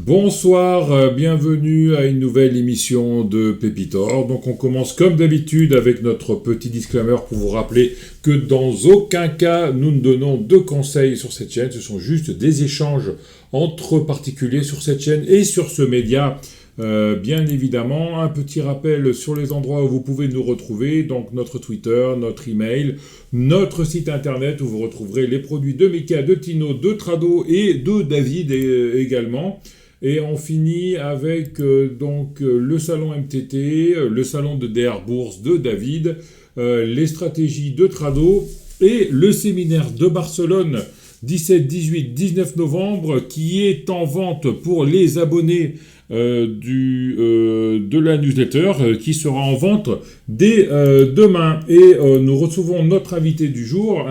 Bonsoir, bienvenue à une nouvelle émission de Pépitor. Donc on commence comme d'habitude avec notre petit disclaimer pour vous rappeler que dans aucun cas nous ne donnons de conseils sur cette chaîne, ce sont juste des échanges entre particuliers sur cette chaîne et sur ce média. Bien évidemment, un petit rappel sur les endroits où vous pouvez nous retrouver, donc notre Twitter, notre email, notre site internet où vous retrouverez les produits de Mika, de Tino, de Trado et de David également. Et on finit avec le salon MTT, le salon de DR Bourse de David, les stratégies de Trado et le séminaire de Barcelone 17, 18, 19 novembre qui est en vente pour les abonnés de la newsletter qui sera en vente dès demain. Et nous recevons notre invité du jour,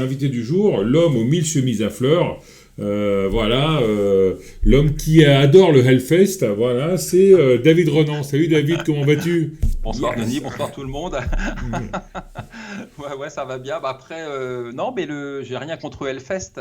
l'homme aux 1000 chemises à fleurs. L'homme qui adore le Hellfest, voilà, c'est David Renan. Salut David, comment vas-tu? Bonsoir Denis, bonsoir tout le monde. ouais, ça va bien. Après, non, mais j'ai rien contre Hellfest,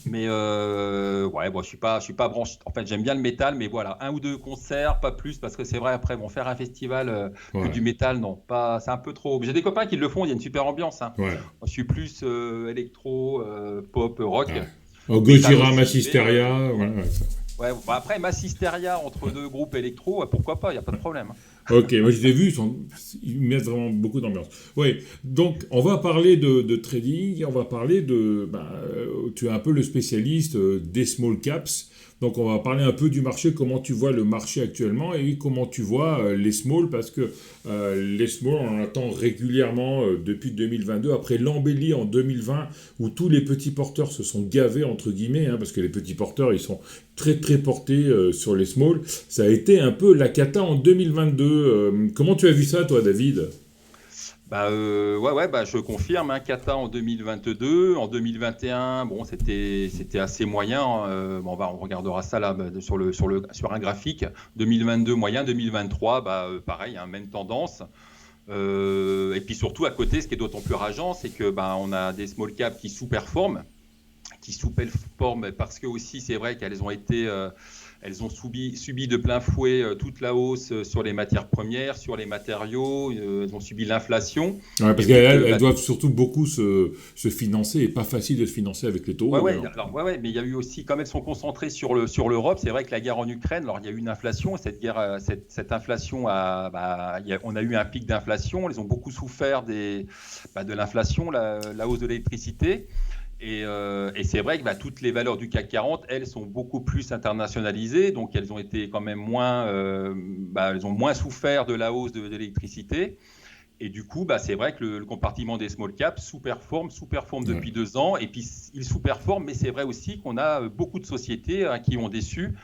mais je suis pas branché. En fait, j'aime bien le métal, mais voilà, un ou deux concerts, pas plus, parce que c'est vrai après, faire un festival que du métal, non, pas, c'est un peu trop. J'ai des copains qui le font, il y a une super ambiance. Hein. Ouais. Je suis plus électro, pop, rock. Ouais. Gojira, Massisteria, voilà. Ouais, après, Massisteria, entre deux groupes électro, pourquoi pas, il n'y a pas de problème. Ok, moi je les ai vus, ils mettent vraiment beaucoup d'ambiance. Oui, donc on va parler de trading, on va parler tu es un peu le spécialiste des small caps, donc on va parler un peu du marché, comment tu vois le marché actuellement et comment tu vois les small, parce que les small on en attend régulièrement depuis 2022, après l'embellie en 2020 où tous les petits porteurs se sont gavés entre guillemets, parce que les petits porteurs ils sont très très portés sur les small, ça a été un peu la cata en 2022. Comment tu as vu ça toi David ? Je confirme, cata en 2022, en 2021, bon, c'était assez moyen. On regardera ça là sur un graphique. 2022 moyen, 2023, pareil, même tendance. Et puis surtout à côté, ce qui est d'autant plus rageant, c'est que on a des small caps qui sous-performent parce que aussi c'est vrai qu'elles ont été elles ont subi de plein fouet toute la hausse sur les matières premières, sur les matériaux, elles ont subi l'inflation. Ouais, parce qu'elles doivent surtout beaucoup se financer, et pas facile de se financer avec les taux. Mais il y a eu aussi, comme elles sont concentrées sur l'Europe, c'est vrai que la guerre en Ukraine, alors il y a eu une inflation, cette inflation, on a eu un pic d'inflation, elles ont beaucoup souffert de l'inflation, la hausse de l'électricité. Et c'est vrai que toutes les valeurs du CAC 40, elles sont beaucoup plus internationalisées, donc elles ont été quand même elles ont moins souffert de la hausse de l'électricité. Et du coup, c'est vrai que le compartiment des small caps sous-performe depuis 2 ans. Et puis, il sous-performe, mais c'est vrai aussi qu'on a beaucoup de sociétés qui ont déçu.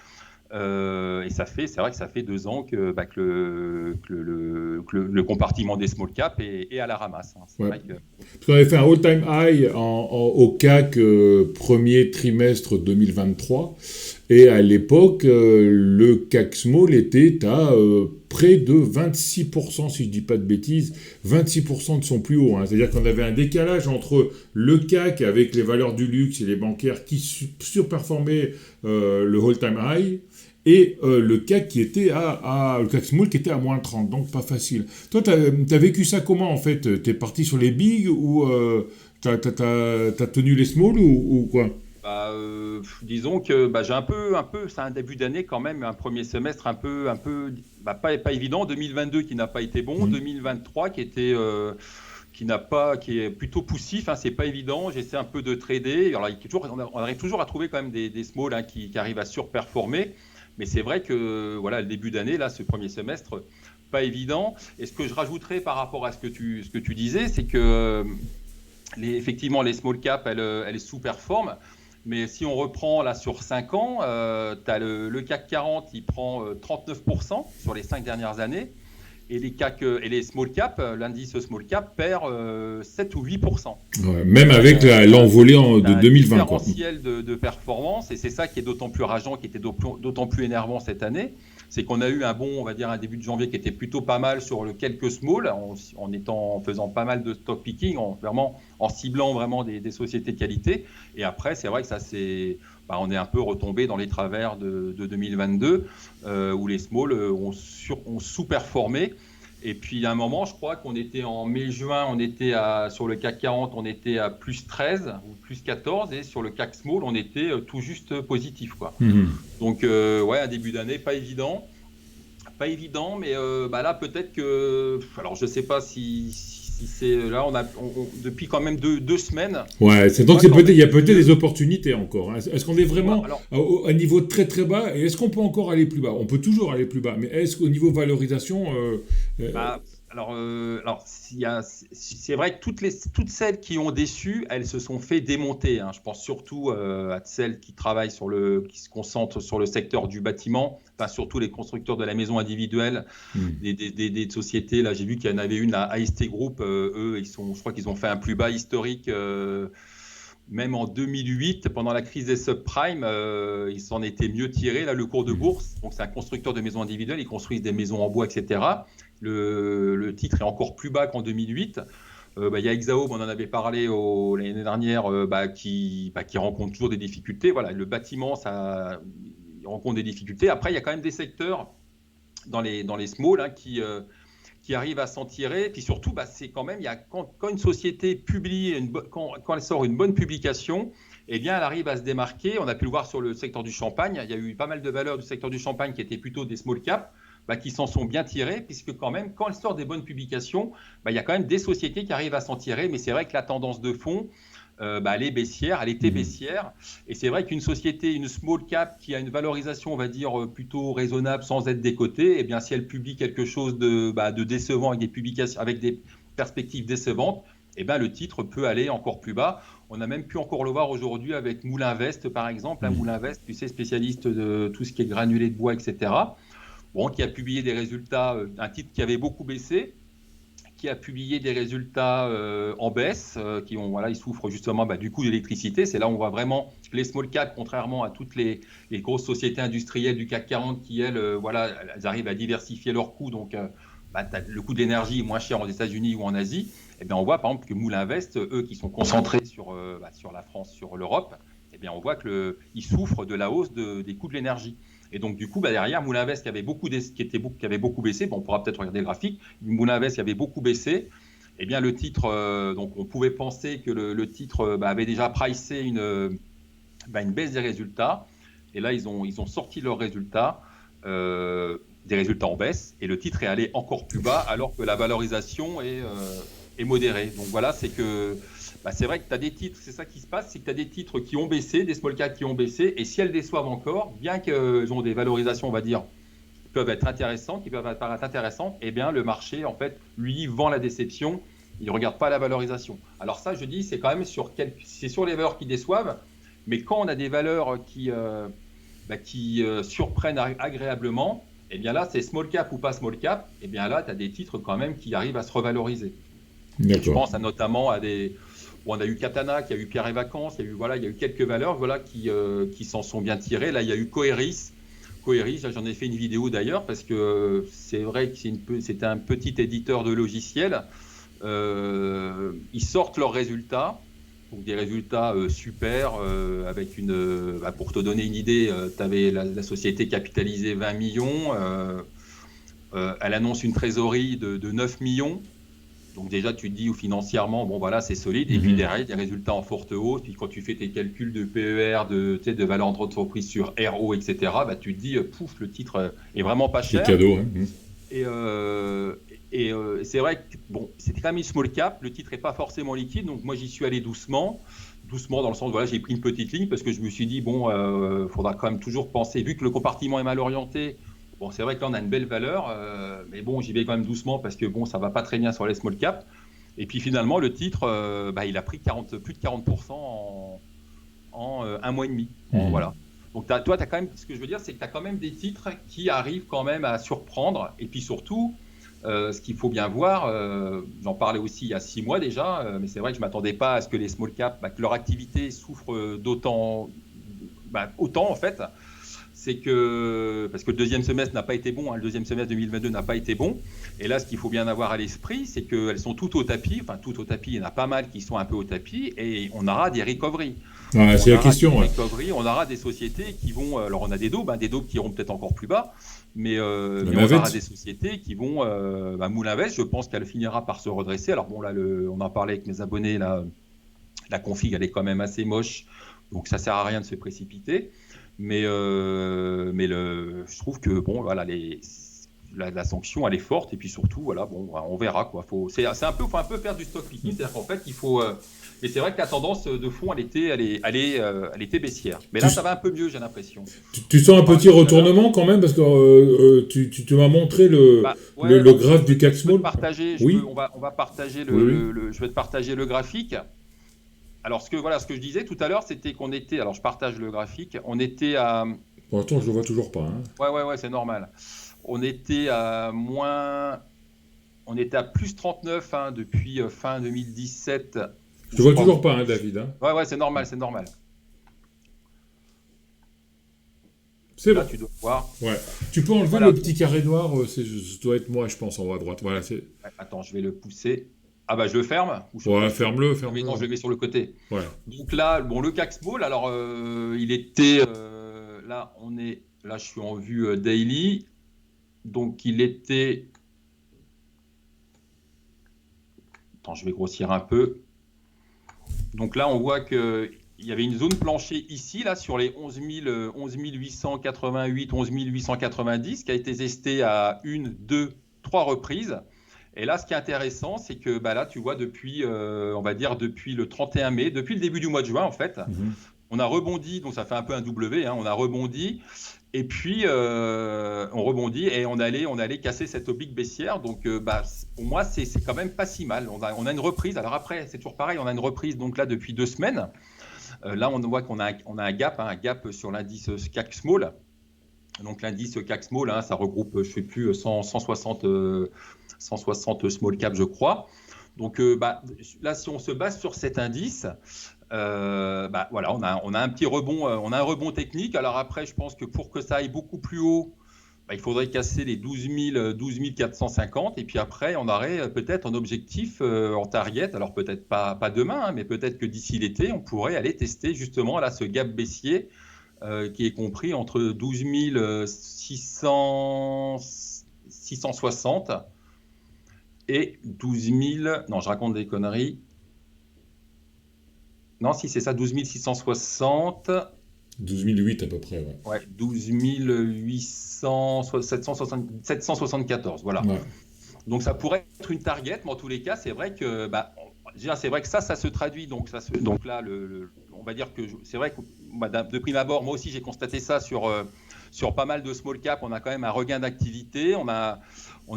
Et c'est vrai que ça fait 2 ans que le compartiment des small caps est à la ramasse. Vrai que... Parce qu'on avait fait un all-time high au CAC premier trimestre 2023. Et à l'époque, le CAC Small était à près de 26%, si je ne dis pas de bêtises, 26% de son plus haut. C'est-à-dire qu'on avait un décalage entre le CAC avec les valeurs du luxe et les bancaires qui surperformaient le all-time high, et le CAC qui était le CAC Small qui était à moins 30, donc pas facile. Toi, t'as vécu ça comment en fait ? T'es parti sur les bigs ou t'as tenu les small ou quoi ? Disons que j'ai un peu, c'est un début d'année quand même, un premier semestre un peu pas évident. 2022 qui n'a pas été bon, 2023 qui est plutôt poussif, c'est pas évident. J'essaie un peu de trader. Alors, on arrive toujours à trouver quand même des small qui arrivent à surperformer. Mais c'est vrai que le début d'année, là, ce premier semestre, pas évident. Et ce que je rajouterais par rapport à ce que tu disais, c'est que effectivement, les small caps, elles sous-performent. Mais si on reprend là sur 5 ans, tu as le CAC 40, il prend 39% sur les 5 dernières années. Et les small cap, l'indice small cap perd 7 ou 8%. Ouais, même avec l'envolée de 2020. Différentiel de performance, et c'est ça qui est d'autant plus rageant, qui était d'autant plus énervant cette année, c'est qu'on a eu on va dire un début de janvier qui était plutôt pas mal sur le quelques small, en faisant pas mal de stock picking, en ciblant vraiment des sociétés de qualité. Et après, c'est vrai que on est un peu retombé dans les travers de 2022, où les small ont sous-performé. Et puis à un moment, je crois qu'on était en mai-juin, sur le CAC 40, on était à plus 13 ou plus 14, et sur le CAC Small, on était tout juste positif, quoi. Donc un début d'année pas évident, mais là peut-être que, alors je sais pas si c'est là, depuis quand même deux semaines. Ouais, il y a peut-être des opportunités encore. Hein. Est-ce qu'on est vraiment à un niveau très très bas, et est-ce qu'on peut encore aller plus bas? On peut toujours aller plus bas, mais est-ce qu'au niveau valorisation c'est vrai que toutes celles qui ont déçu, elles se sont fait démonter. Hein. Je pense surtout à celles qui se concentrent sur le secteur du bâtiment, enfin surtout les constructeurs de la maison individuelle, des sociétés. Là, j'ai vu qu'il y en avait une, la AST Group. Eux, je crois qu'ils ont fait un plus bas historique. Même en 2008, pendant la crise des subprimes, ils s'en étaient mieux tirés. Là, le cours de bourse, donc c'est un constructeur de maisons individuelles, ils construisent des maisons en bois, etc. Le titre est encore plus bas qu'en 2008. Il y a Exaum, on en avait parlé l'année dernière, qui rencontre toujours des difficultés. Voilà, le bâtiment, il rencontre des difficultés. Après, il y a quand même des secteurs dans les small, hein, qui arrivent à s'en tirer. Et puis surtout, c'est quand même, quand une société publie, quand elle sort une bonne publication, eh bien, elle arrive à se démarquer. On a pu le voir sur le secteur du champagne. Il y a eu pas mal de valeurs du secteur du champagne qui étaient plutôt des small caps, qui s'en sont bien tirées, puisque quand même, quand elle sort des bonnes publications, il y a quand même des sociétés qui arrivent à s'en tirer. Mais c'est vrai que la tendance de fond, elle est baissière, elle était baissière. Et c'est vrai qu'une société, une small cap qui a une valorisation, on va dire, plutôt raisonnable sans être décotée, eh bien, si elle publie quelque chose de décevant avec des perspectives décevantes, eh bien, le titre peut aller encore plus bas. On a même pu encore le voir aujourd'hui avec Moulin Vest, par exemple. Moulin Vest, tu sais, spécialiste de tout ce qui est granulé de bois, etc. Qui a publié des résultats, un titre qui avait beaucoup baissé, qui a publié des résultats en baisse, ils souffrent justement du coût de l'électricité. C'est là où on voit vraiment les small caps, contrairement à toutes les grosses sociétés industrielles du CAC 40 qui, elles arrivent à diversifier leurs coûts. Donc, le coût de l'énergie est moins cher aux États-Unis ou en Asie. Et bien, on voit par exemple que Moulin Vest, eux qui sont concentrés sur la France, sur l'Europe, et bien, on voit qu'ils souffrent de la hausse des coûts de l'énergie. Et donc, du coup, derrière, Moulin Vest qui avait beaucoup baissé, on pourra peut-être regarder le graphique, Moulin Vest qui avait beaucoup baissé, eh bien, le titre, donc on pouvait penser que le titre avait déjà pricé une baisse des résultats. Et là, ils ont sorti leurs résultats, des résultats en baisse, et le titre est allé encore plus bas, alors que la valorisation est modérée. Donc voilà, c'est vrai que tu as des titres, c'est ça qui se passe, c'est que tu as des titres qui ont baissé, des small caps qui ont baissé, et si elles déçoivent encore, bien qu'elles ont des valorisations, on va dire, qui peuvent être intéressantes, qui peuvent apparaître intéressantes, eh bien le marché, en fait, lui, vend la déception, il ne regarde pas la valorisation. Alors ça, je dis, c'est quand même c'est sur les valeurs qui déçoivent, mais quand on a des valeurs qui surprennent agréablement, eh bien là, c'est small cap ou pas small cap, eh bien là, tu as des titres quand même qui arrivent à se revaloriser. Je pense notamment à on a eu Katana, qui a eu Pierre et Vacances, il y a eu quelques valeurs qui s'en sont bien tirées. Là, il y a eu Coeris, j'en ai fait une vidéo d'ailleurs, parce que c'est vrai que c'est un petit éditeur de logiciels. Ils sortent leurs résultats, donc des résultats super, avec pour te donner une idée, tu avais la société capitalisée 20 millions, elle annonce une trésorerie de 9 millions. Donc déjà, tu te dis financièrement, c'est solide. Et puis derrière, des résultats en forte hausse. Puis quand tu fais tes calculs de PER, de valeur d'entreprise sur RO, etc., tu te dis, le titre est vraiment pas cher. C'est cadeau. Et c'est vrai que c'était quand même une small cap. Le titre n'est pas forcément liquide. Donc moi, j'y suis allé doucement dans le sens, j'ai pris une petite ligne parce que je me suis dit, faudra quand même toujours penser, vu que le compartiment est mal orienté. C'est vrai que là, on a une belle valeur, mais j'y vais quand même doucement parce que ça va pas très bien sur les small caps. Et puis finalement, le titre, il a pris plus de 40% en un mois et demi. Voilà. Donc toi, t'as quand même, ce que je veux dire, c'est que tu as quand même des titres qui arrivent quand même à surprendre. Et puis surtout, ce qu'il faut bien voir, j'en parlais aussi il y a 6 mois déjà, mais c'est vrai que je ne m'attendais pas à ce que les small caps, que leur activité souffre autant en fait. c'est que, parce que le deuxième semestre n'a pas été bon, hein, le deuxième semestre 2022 n'a pas été bon, et là ce qu'il faut bien avoir à l'esprit, c'est qu'elles sont toutes au tapis, enfin toutes au tapis, il y en a pas mal qui sont un peu au tapis, et on aura des recoveries. Ouais, c'est la question. Ouais. On aura des sociétés qui vont, alors on a des daubes qui iront peut-être encore plus bas, mais on navette. aura des sociétés qui vont, Moulinvest, je pense qu'elle finira par se redresser. Alors bon, là, on en parlait avec mes abonnés, là, la config, elle est quand même assez moche, donc ça sert à rien de se précipiter. Mais je trouve que bon, voilà, la sanction, elle est forte, et puis surtout, voilà, bon, on verra quoi. Faut un peu faire du stock picking, c'est-à-dire qu'en fait, il faut. Mais c'est vrai que la tendance de fond, elle était baissière. Mais là, ça va un peu mieux, j'ai l'impression. Tu sens un petit retournement quand même, parce que tu m'as montré le graphe du CAC Small. On va partager je vais te partager le graphique. Alors, ce que je disais tout à l'heure, c'était qu'on était. Alors, je partage le graphique. On était à. Pour l'instant, je le vois toujours pas. Hein. Ouais, c'est normal. On était à plus 39 depuis fin 2017. Je te vois toujours pas, hein, David. Hein. Ouais, c'est normal. C'est là, bon. tu dois voir. Ouais. Tu peux enlever le petit carré noir, ça doit être moi, je pense, en haut à droite. Voilà, attends, je vais le pousser. Ah bah je le ferme. Ouais, ferme-le. Non, je le mets sur le côté. Ouais. Donc là, bon, le CAC Small, alors il était là, je suis en vue daily. Donc il était. Attends, je vais grossir un peu. Donc là, on voit que il y avait une zone plancher ici, là, sur les 11 888, 11 890, qui a été testée à 1, 2, 3 reprises. Et là, ce qui est intéressant, c'est que là, tu vois, depuis, on va dire, depuis le 31 mai, depuis le début du mois de juin, en fait, on a rebondi, donc ça fait un peu un W, hein, on a rebondi, et puis on rebondit et on allait casser cette oblique baissière. Donc, pour moi, c'est quand même pas si mal. On a une reprise. Alors après, c'est toujours pareil, on a une reprise, donc là, depuis 2 semaines. Là, on voit qu'on a un gap sur l'indice CAC Small. Donc l'indice CAC Small, hein, ça regroupe, je ne sais plus, 160 small cap, je crois. Donc là, si on se base sur cet indice, voilà, on a un petit rebond, on a un rebond technique. Alors après, je pense que pour que ça aille beaucoup plus haut, il faudrait casser les 12 450, et puis après, on aurait peut-être un objectif en target. Alors peut-être pas demain, hein, mais peut-être que d'ici l'été, on pourrait aller tester justement là ce gap baissier qui est compris entre 12 660 et 12 000. Non, je raconte des conneries. Non, si c'est ça, 12 660. 12 008 à peu près, ouais. Ouais, 12 774, voilà. Ouais. Donc ça pourrait être une target, mais en tous les cas, c'est vrai que ça se traduit. Donc là, on va dire que c'est vrai que de prime abord, moi aussi j'ai constaté ça sur pas mal de small cap. On a quand même un regain d'activité. On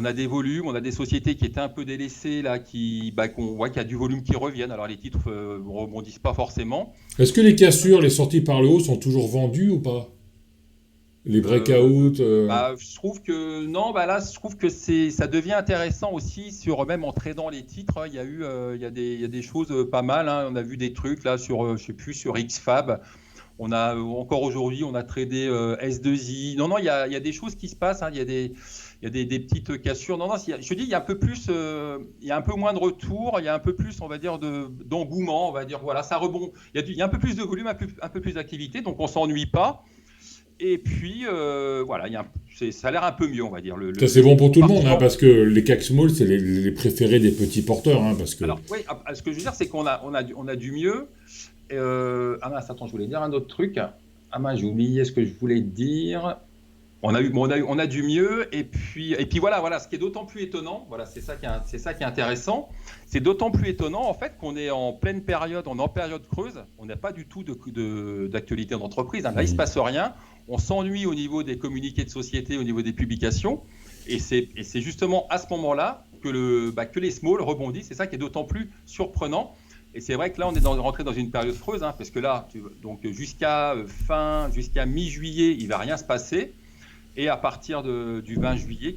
a des volumes, on a des sociétés qui étaient un peu délaissées là, qu'on voit qu'il y a du volume qui reviennent. Alors les titres ne rebondissent pas forcément. Est-ce que les cassures, les sorties par le haut sont toujours vendues ou pas? Les breakouts je trouve que non, là je trouve que ça devient intéressant aussi même en tradant les titres. Il y a des choses pas mal, hein. On a vu des trucs là sur je sais plus, sur XFAB. On a encore aujourd'hui, on a tradé S2I. Non, il y a des choses qui se passent, hein. Il y a des petites cassures. Non, je te dis, il y a un peu plus, il y a un peu moins de retour, il y a un peu plus, on va dire, d'engouement, on va dire, voilà, ça rebond. Il y a un peu plus de volume, un peu plus d'activité, donc on s'ennuie pas. Et puis, voilà, ça a l'air un peu mieux, on va dire. Ça, c'est bon pour tout le monde, hein, parce que les CAC Small, c'est les préférés des petits porteurs. Hein, parce que... Alors, oui, ce que je veux dire, c'est qu'on a du mieux. Attends, je voulais dire un autre truc. J'ai oublié ce que je voulais dire. On a du mieux, et puis voilà, ce qui est d'autant plus étonnant, voilà, c'est ça qui est intéressant, c'est d'autant plus étonnant en fait qu'on est en pleine période, on est en période creuse, on n'a pas du tout d'actualité d'entreprise, hein. Là il se passe rien, on s'ennuie au niveau des communiqués de société, au niveau des publications, et c'est justement à ce moment-là que les small rebondissent, c'est ça qui est d'autant plus surprenant. Et c'est vrai que là, on est rentré dans une période creuse, hein, parce que là, jusqu'à mi-juillet, il ne va rien se passer. Et à partir du 20 juillet,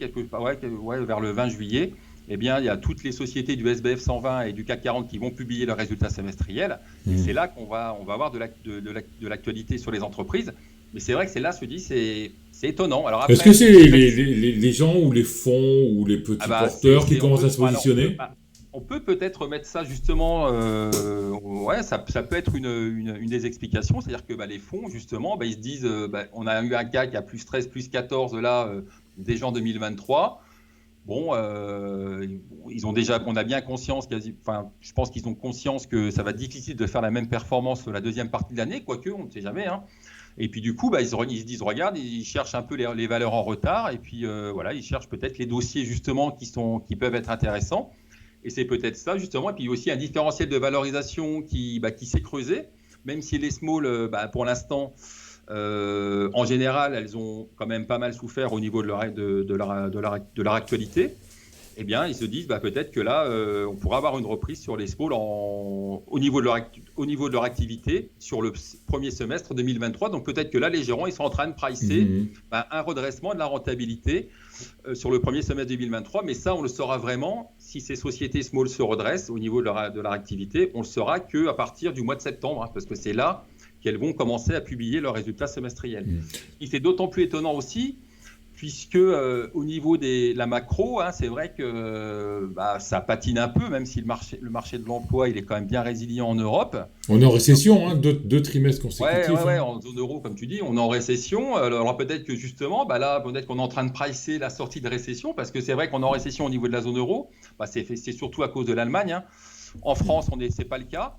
vers le 20 juillet, eh bien, il y a toutes les sociétés du SBF 120 et du CAC 40 qui vont publier leurs résultats semestriels. Et c'est là qu'on va avoir de l'actualité sur les entreprises. Mais c'est vrai que c'est là, se dit, c'est étonnant. Alors Est-ce après, que c'est les gens ou les fonds ou les ah petits bah, porteurs qui commencent à se alors, positionner? on peut peut-être mettre ça justement, ouais, ça peut être une des explications, c'est-à-dire que bah, les fonds, justement, bah, ils se disent, bah, on a eu un CAC à plus 13, plus 14 là, déjà en 2023. Bon, ils ont déjà, on a bien conscience, enfin, je pense qu'ils ont conscience que ça va être difficile de faire la même performance sur la deuxième partie de l'année, quoique, on ne sait jamais, hein. Et puis du coup, bah, ils se disent, regarde, ils cherchent un peu les valeurs en retard, et puis voilà, ils cherchent peut-être les dossiers justement qui peuvent être intéressants. Et c'est peut-être ça justement. Et puis aussi un différentiel de valorisation qui s'est creusé, même si les small, bah, pour l'instant, en général, elles ont quand même pas mal souffert au niveau de leur actualité. Eh bien, ils se disent bah, peut-être que là, on pourra avoir une reprise sur les small au niveau de leur activité sur le premier semestre 2023. Donc peut-être que là, les gérants, ils sont en train de pricer bah, un redressement de la rentabilité sur le premier semestre 2023. Mais ça, on le saura vraiment si ces sociétés small se redressent au niveau de leur activité. On le saura qu'à partir du mois de septembre, hein, parce que c'est là qu'elles vont commencer à publier leurs résultats semestriels. Il fait d'autant plus étonnant aussi puisque au niveau de la macro, hein, c'est vrai que bah, ça patine un peu, même si le marché de l'emploi il est quand même bien résilient en Europe. On est en récession, hein, deux trimestres consécutifs. Ouais, Hein. en zone euro, comme tu dis, on est en récession. Alors peut-être que justement, bah là, peut-être qu'on est en train de pricer la sortie de récession, parce que c'est vrai qu'on est en récession au niveau de la zone euro. Bah, c'est surtout à cause de l'Allemagne. Hein. En France, c'est pas le cas.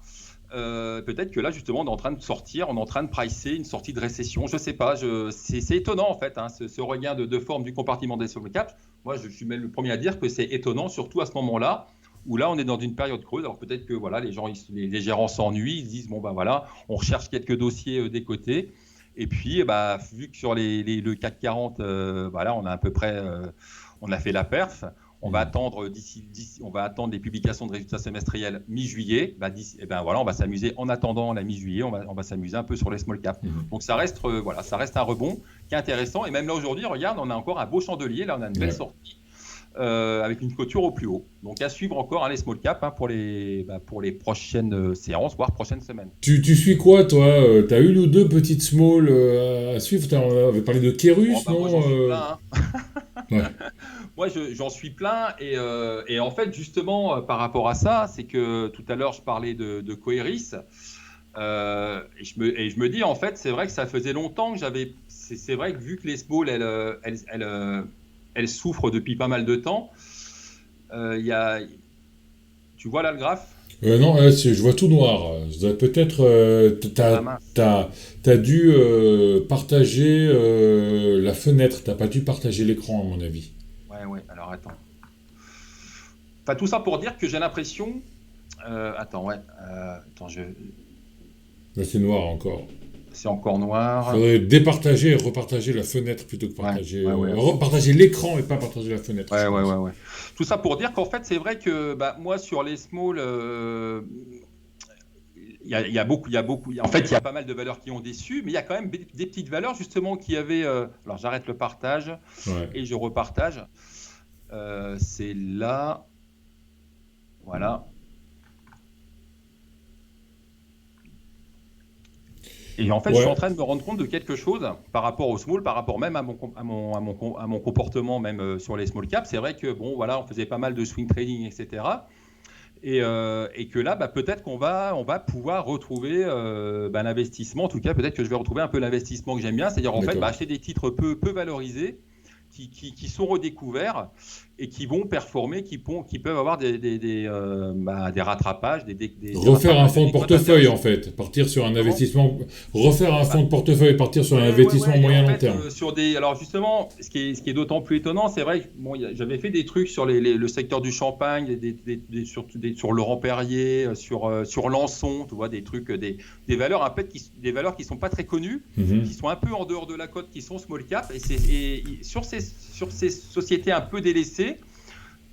Peut-être que là, justement, on est en train de sortir, on est en train de pricer une sortie de récession. Je ne sais pas, c'est étonnant en fait, hein, ce regain de forme du compartiment des small caps. Moi, je suis même le premier à dire que c'est étonnant, surtout à ce moment-là, où là, on est dans une période creuse. Alors peut-être que voilà, les gérants s'ennuient, ils se disent bon ben voilà, on recherche quelques dossiers des côtés. Et puis, bah, vu que sur le CAC 40, voilà, on a à peu près, on a fait la perf. On va attendre on va attendre les publications de résultats semestriels mi-juillet. Bah, et ben voilà, on va s'amuser en attendant la mi-juillet. On va s'amuser un peu sur les small caps. Donc ça reste, voilà, ça reste un rebond qui est intéressant. Et même là aujourd'hui, regarde, on a encore un beau chandelier. Là, on a une belle sortie avec une clôture au plus haut. Donc à suivre encore les small caps hein, pour les prochaines séances, voire prochaines semaines. Tu suis quoi, toi? T'as une ou deux petites small à suivre? On avait parlé de Kérus, Bah, non? moi, j'en suis plein. Hein. Ouais. Moi, j'en suis plein. Et en fait, justement, par rapport à ça, c'est que tout à l'heure, je parlais de Coeris. Et je me dis, en fait, c'est vrai que ça faisait longtemps que j'avais. C'est vrai que vu que les small, elles souffrent depuis pas mal de temps, tu vois là le graphe? Non, je vois tout noir. Peut-être, t'as dû partager la fenêtre. T'as pas dû partager l'écran, à mon avis. Ouais, alors attends. Enfin, tout ça pour dire que j'ai l'impression. Attends, ouais. Attends, Là, c'est noir encore. c'est encore noir. Il faudrait départager et repartager la fenêtre plutôt que partager. Repartager l'écran et pas partager la fenêtre. Ouais. Tout ça pour dire qu'en fait, c'est vrai que bah, moi, sur les small, il y a beaucoup. En fait, il y a pas mal de valeurs qui ont déçu, mais il y a quand même des petites valeurs justement qui avaient. Alors, j'arrête le partage et je repartage. C'est là. Voilà. Et en fait, je suis en train de me rendre compte de quelque chose par rapport au small, par rapport même à mon comportement, même sur les small caps. C'est vrai que, bon, voilà, on faisait pas mal de swing trading, etc. Et que là, bah, peut-être on va pouvoir retrouver l'investissement. En tout cas, peut-être que je vais retrouver un peu l'investissement que j'aime bien, c'est-à-dire en fait acheter des titres peu valorisés qui sont redécouverts et qui vont performer, qui peuvent avoir des rattrapages. Refaire un fonds de portefeuille en fait, partir sur un investissement, refaire un fonds de portefeuille, partir sur un investissement moyen long terme. Alors justement, ce qui est d'autant plus étonnant, c'est vrai que bon, j'avais fait des trucs sur le secteur du champagne, sur Laurent Perrier, sur Lançon, tu vois, des trucs, des valeurs en fait, des valeurs qui sont pas très connues, qui sont un peu en dehors de la cote, qui sont small cap, et sur ces sociétés un peu délaissées,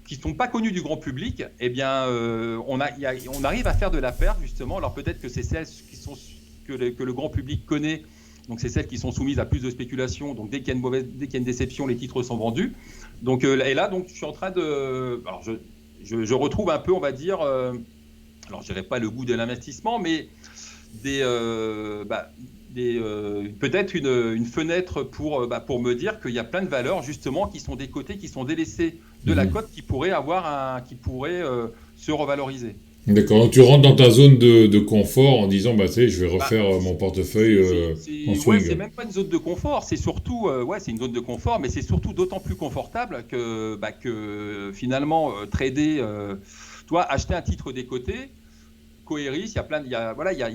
qui ne sont pas connues du grand public, eh bien, on arrive à faire de la perte, justement. Alors peut-être que c'est celles que le grand public connaît, donc c'est celles qui sont soumises à plus de spéculation. Donc dès qu'il y a une déception, les titres sont vendus. Donc, et là, donc, je suis en train de... Alors, je retrouve un peu, on va dire... alors, je dirais pas le goût de l'investissement, mais des, peut-être une fenêtre pour me dire qu'il y a plein de valeurs justement qui sont des côtés, qui sont délaissés de la cote, qui pourraient se revaloriser. D'accord, donc tu rentres dans ta zone de confort en disant, bah, tu sais, je vais refaire mon portefeuille en Ouais, swing. c'est même pas une zone de confort, c'est surtout, ouais, c'est une zone de confort, mais c'est surtout d'autant plus confortable que finalement, trader, toi, acheter un titre des côtés, Coeris, il y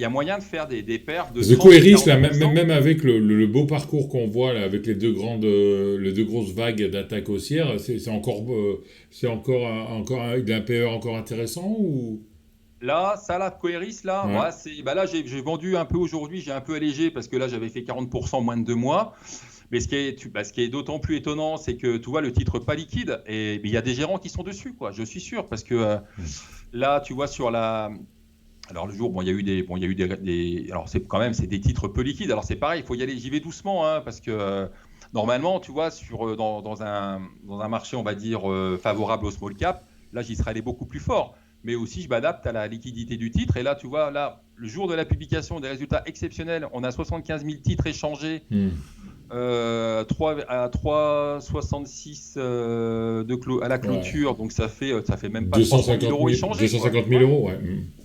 a moyen de faire des perfs de The 30 ou Coeris, là, même, 40%. même avec le beau parcours qu'on voit, là, avec les deux grosses vagues d'attaque haussière, c'est encore, il a un PE encore intéressant ou... Là, ça, là, Coeris, là, Ouais. ouais, là, j'ai vendu un peu aujourd'hui, j'ai un peu allégé parce que là, j'avais fait 40% moins de 2 mois. Mais ce qui est d'autant plus étonnant, c'est que tu vois le titre pas liquide et il y a des gérants qui sont dessus, quoi. Je suis sûr parce que là, tu vois sur la, alors le jour, bon, il y a eu alors c'est des titres peu liquides. Alors c'est pareil, il faut y aller, j'y vais doucement, hein, parce que normalement, tu vois, dans un marché, on va dire favorable au small cap, là, j'y serais allé beaucoup plus fort. Mais aussi, je m'adapte à la liquidité du titre. Et là, tu vois, là, le jour de la publication des résultats exceptionnels, on a 75 000 titres échangés à 3,66 à la Ouais. clôture. Donc ça fait même pas 300 000 250 euros 000, échangés, quoi. 250 000 Ouais. euros, ouais.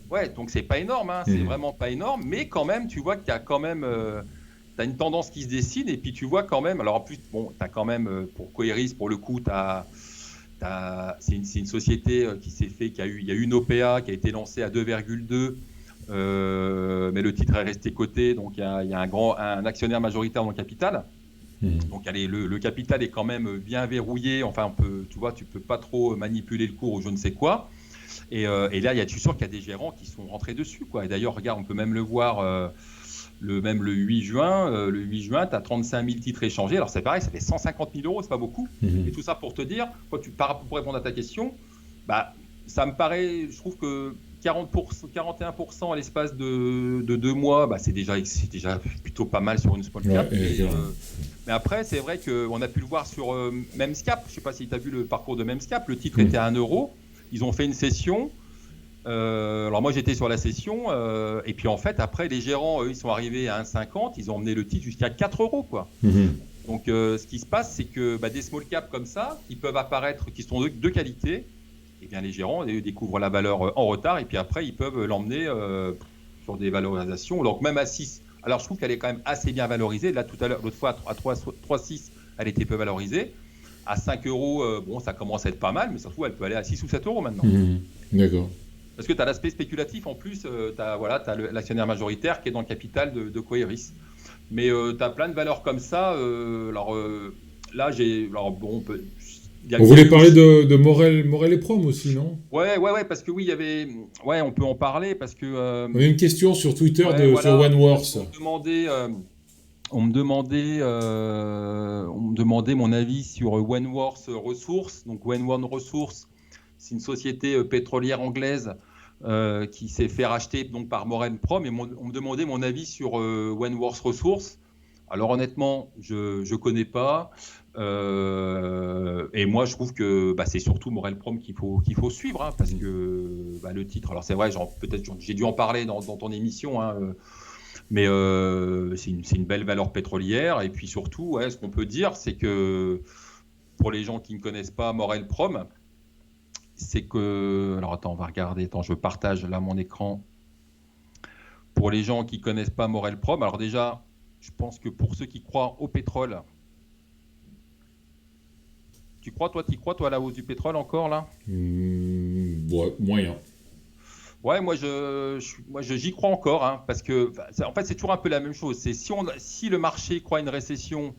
Ouais, donc c'est pas énorme, hein, c'est vraiment pas énorme, mais quand même, tu vois qu'il y a quand même, t'as une tendance qui se dessine, et puis tu vois quand même, alors en plus, bon, t'as quand même, pour Coeris, pour le coup, c'est une société il y a eu une OPA qui a été lancée à 2,2, mais le titre est resté coté, donc il y a un actionnaire majoritaire dans le capital. Donc le capital est quand même bien verrouillé, enfin, tu vois, tu peux pas trop manipuler le cours ou je ne sais quoi. Et là, je suis sûr qu'il y a des gérants qui sont rentrés dessus, quoi. Et d'ailleurs, regarde, on peut même le voir même le 8 juin. Le 8 juin, tu as 35 000 titres échangés. Alors, c'est pareil, ça fait 150 000 euros, c'est pas beaucoup. Et tout ça pour te dire, pour répondre à ta question, bah, ça me paraît, je trouve que 41% à l'espace de 2 mois, bah, c'est déjà plutôt pas mal sur une small cap. Ouais, Mais après, c'est vrai qu'on a pu le voir sur Memscap. Je ne sais pas si tu as vu le parcours de Memscap. Le titre était à 1 euro. Ils ont fait une session. Alors moi, j'étais sur la session. Et puis en fait, après, les gérants, eux, ils sont arrivés à 1,50. Ils ont emmené le titre jusqu'à 4 euros, quoi. Donc ce qui se passe, c'est que des small caps comme ça, qui peuvent apparaître, qui sont de qualité, eh bien, les gérants découvrent la valeur en retard. Et puis après, ils peuvent l'emmener sur des valorisations. Donc même à 6. Alors je trouve qu'elle est quand même assez bien valorisée. Là, tout à l'heure, l'autre fois, à 3,6, elle était peu valorisée. À 5 euros, bon, ça commence à être pas mal, mais surtout, elle peut aller à 6 ou 7 euros maintenant. D'accord. Parce que tu as l'aspect spéculatif en plus, tu as l'actionnaire majoritaire qui est dans le capital de Coeris. Mais tu as plein de valeurs comme ça. Là, On voulait parler de Morel et Prom aussi, non? Ouais, parce que oui, il y avait. Ouais, on peut en parler parce que. On a une question sur Twitter Ouais, sur voilà. Parce OneWorks. qu'on me demandait mon avis sur OneWorks Resources. Donc OneWorks Resources, c'est une société pétrolière anglaise qui s'est fait racheter donc par Morel Prom. Et on me demandait mon avis sur OneWorks Resources. Alors honnêtement, je ne connais pas. Et moi, je trouve que c'est surtout Morel Prom qu'il faut suivre, hein, parce que le titre, alors c'est vrai, peut-être j'ai dû en parler dans ton émission, hein, mais c'est une belle valeur pétrolière. Et puis surtout, ouais, ce qu'on peut dire, c'est que pour les gens qui ne connaissent pas Morel Prom, c'est que... Alors attends, on va regarder. Attends, je partage là mon écran. Pour les gens qui ne connaissent pas Morel Prom, alors déjà, je pense que pour ceux qui croient au pétrole, tu crois à la hausse du pétrole encore là? Ouais, moyen. Ouais, moi j'y crois encore, hein, parce que en fait c'est toujours un peu la même chose. C'est si le marché croit à une récession,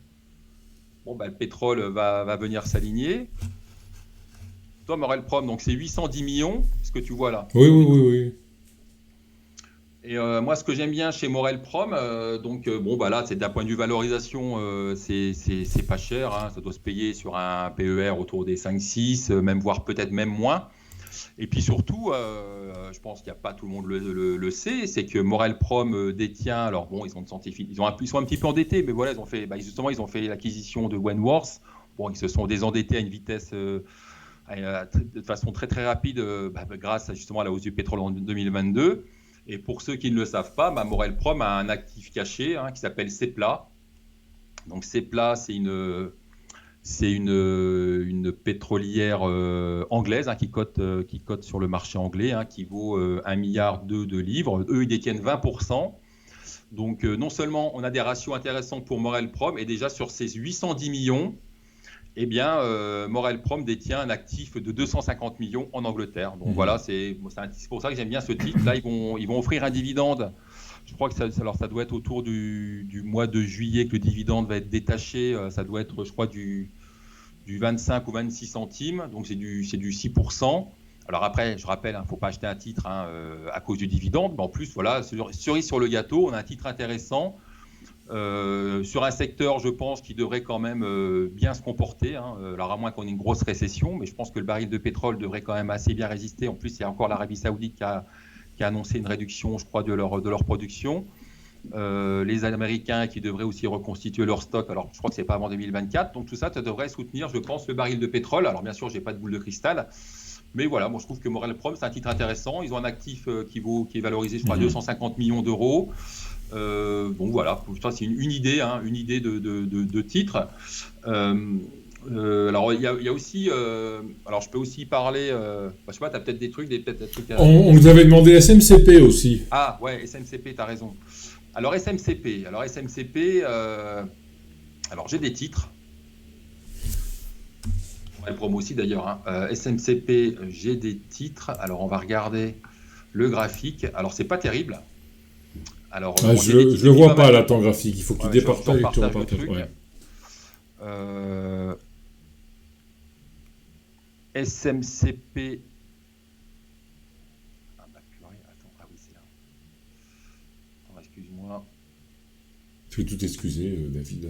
bon le pétrole va venir s'aligner. Toi, Morel Prom, donc c'est 810 millions, ce que tu vois là. Oui. Et moi, ce que j'aime bien chez Morel Prom, là, c'est d'un point de vue valorisation, c'est pas cher, hein, ça doit se payer sur un PER autour des 5-6, même voire peut-être même moins. Et puis surtout, je pense qu'il n'y a pas tout le monde le sait, c'est que Morel Prom détient, alors bon, ils sont un petit peu endettés, mais voilà, ils ont fait l'acquisition de OneWorks. Bon, ils se sont désendettés à une vitesse, de façon très très rapide, grâce justement à la hausse du pétrole en 2022. Et pour ceux qui ne le savent pas, Morel Prom a un actif caché qui s'appelle Seplat. Donc Seplat, c'est une pétrolière anglaise qui cote sur le marché anglais, qui vaut 1,2 milliard de livres. Eux, ils détiennent 20%. Donc non seulement on a des ratios intéressants pour Morel Prom, et déjà sur ces 810 millions, eh bien, Morel Prom détient un actif de 250 millions en Angleterre. Donc voilà, c'est pour ça que j'aime bien ce titre. Là, ils vont offrir un dividende. Je crois que ça doit être autour du mois de juillet que le dividende va être détaché. Ça doit être, je crois, du 25 ou 26 centimes. Donc c'est du 6%. Alors après, je rappelle, il ne faut pas acheter un titre à cause du dividende. Mais en plus, voilà, cerise sur le gâteau, on a un titre intéressant. Sur un secteur, je pense, qui devrait quand même bien se comporter. Alors à moins qu'on ait une grosse récession, mais je pense que le baril de pétrole devrait quand même assez bien résister. En plus, il y a encore l'Arabie Saoudite qui a annoncé une réduction, je crois, de leur production. Les Américains qui devraient aussi reconstituer leur stock. Alors je crois que c'est pas avant 2024. Donc tout ça, ça devrait soutenir, je pense, le baril de pétrole. Alors bien sûr, j'ai pas de boule de cristal. Mais voilà, moi je trouve que Morel Prom, c'est un titre intéressant. Ils ont un actif qui est valorisé, je crois, à 250 millions d'euros. Bon voilà, c'est une idée de titre. Alors il y a aussi, alors je peux aussi parler, je sais pas, tu as peut-être des trucs, On vous avait demandé SMCP aussi. Ah ouais, SMCP, tu as raison. Alors SMCP, alors j'ai des titres. On va le promo aussi d'ailleurs. SMCP, j'ai des titres. Alors on va regarder le graphique. Alors c'est pas terrible. Alors, je le vois pas là, ton graphique. Il faut qu'il départage et que tu repartages. SMCP. Ah oui, c'est là. Attends, excuse-moi. Je vais tout excuser, David.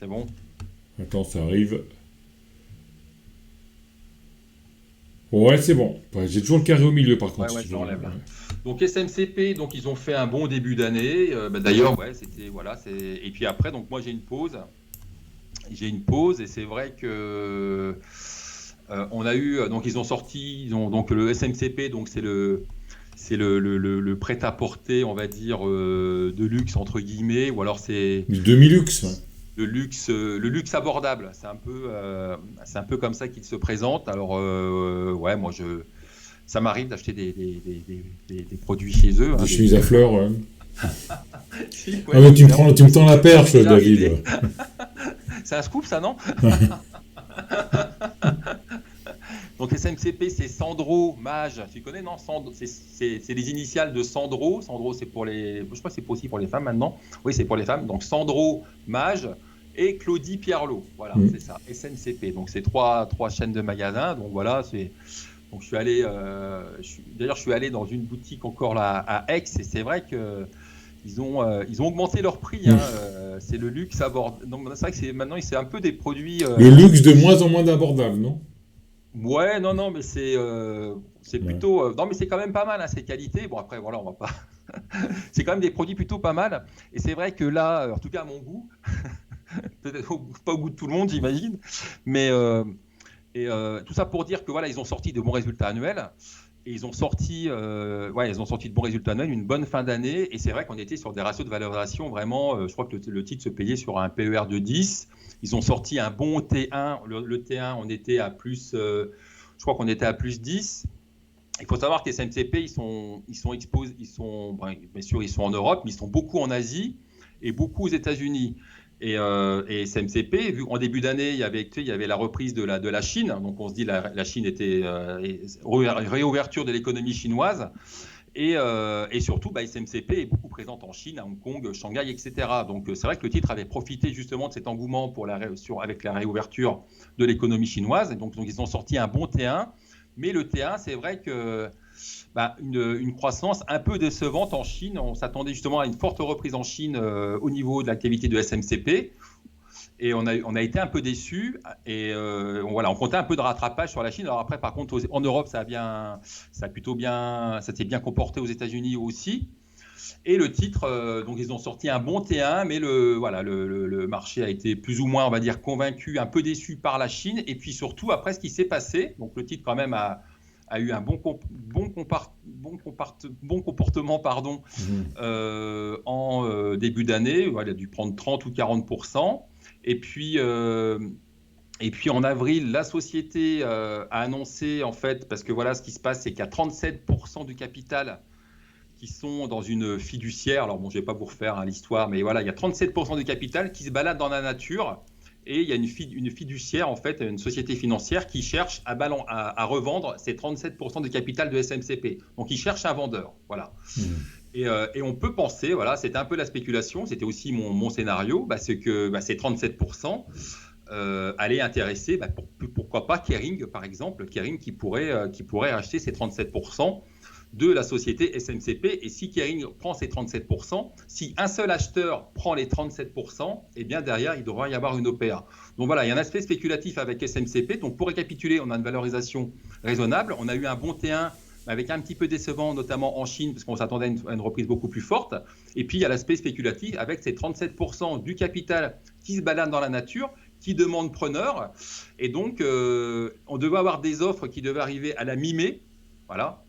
C'est bon? Attends, ça arrive. Ouais, c'est bon. J'ai toujours le carré au milieu, par contre. Ouais, je l'enlève là. Donc SMCP, donc ils ont fait un bon début d'année. D'ailleurs, c'était voilà. Et puis après, donc moi j'ai une pause. Et c'est vrai que on a eu donc ils ont sorti, donc le SMCP, donc c'est le prêt-à-porter, on va dire de luxe entre guillemets, ou alors c'est du demi-luxe. Le luxe abordable, c'est un peu comme ça qu'il se présente. Alors ouais, moi ça m'arrive d'acheter des produits chez eux. Des chemises à fleurs. Ouais. Si, mais tu me tends la perche, David. C'est un scoop, ça, non? Donc SMCP, c'est Sandro Mage. Tu connais, non? C'est les initiales de Sandro. Sandro, c'est pour les. Je crois que c'est aussi pour les femmes maintenant. Oui, c'est pour les femmes. Donc Sandro Mage et Claudie Pierlot. Voilà, c'est ça. SMCP. Donc c'est trois chaînes de magasins. Donc voilà, Donc je suis allé. D'ailleurs, je suis allé dans une boutique encore là à Aix, et c'est vrai que. Ils ont augmenté leur prix. C'est le luxe abordable. Donc c'est vrai que maintenant c'est un peu des produits. Le luxe de moins en moins abordable, non? Ouais, non, mais c'est plutôt. Non, mais c'est quand même pas mal, ces qualités. Bon, après, voilà, on va pas. C'est quand même des produits plutôt pas mal. Et c'est vrai que là, en tout cas à mon goût, peut-être pas au goût de tout le monde, j'imagine, mais tout ça pour dire que voilà, ils ont sorti de bons résultats annuels. Et ils ont sorti de bons résultats annuels, une bonne fin d'année. Et c'est vrai qu'on était sur des ratios de valorisation vraiment. Je crois que le titre se payait sur un PER de 10. Ils ont sorti un bon T1. Le T1, on était à plus. Je crois qu'on était à plus 10. Il faut savoir que les SMCP, ils sont exposés. Bien sûr, ils sont en Europe, mais ils sont beaucoup en Asie et beaucoup aux États-Unis. Et SMCP, vu qu'en début d'année, il y avait la reprise de la Chine, donc on se dit la Chine était réouverture de l'économie chinoise, et surtout SMCP est beaucoup présente en Chine, à Hong Kong, Shanghai, etc. Donc c'est vrai que le titre avait profité justement de cet engouement avec la réouverture de l'économie chinoise, et donc ils ont sorti un bon T1, mais le T1, c'est vrai que une croissance un peu décevante en Chine. On s'attendait justement à une forte reprise en Chine au niveau de l'activité de SMCP. Et on a été un peu déçus. Et on comptait un peu de rattrapage sur la Chine. Alors après, par contre, en Europe, ça s'est bien comporté aux États-Unis aussi. Et le titre, donc ils ont sorti un bon T1, mais le marché a été plus ou moins, on va dire, convaincu, un peu déçu par la Chine. Et puis surtout, après ce qui s'est passé, donc le titre quand même a eu un bon comportement en début d'année. Il a dû prendre 30 ou 40%. Et puis en avril, la société a annoncé, en fait, parce que voilà, ce qui se passe, c'est qu'il y a 37% du capital qui sont dans une fiduciaire. Alors bon, je ne vais pas vous refaire l'histoire, mais voilà, il y a 37% du capital qui se balade dans la nature. Et il y a une fiduciaire, en fait, une société financière qui cherche à revendre ces 37% du capital de SMCP. Donc, ils cherchent un vendeur. Voilà. Et on peut penser, voilà, c'était un peu la spéculation, c'était aussi mon scénario, c'est que ces 37% allaient intéresser, pourquoi pas Kering, par exemple, Kering qui pourrait acheter ces 37% de la société SMCP. Et si Kering prend ces 37%, si un seul acheteur prend les 37%, eh bien derrière, il devra y avoir une OPA. Donc voilà, il y a un aspect spéculatif avec SMCP. Donc pour récapituler, on a une valorisation raisonnable. On a eu un bon T1 avec un petit peu décevant, notamment en Chine, parce qu'on s'attendait à une reprise beaucoup plus forte. Et puis il y a l'aspect spéculatif avec ces 37% du capital qui se balade dans la nature, qui demande preneur. Et donc, on devait avoir des offres qui devaient arriver à la mi-mai. Voilà.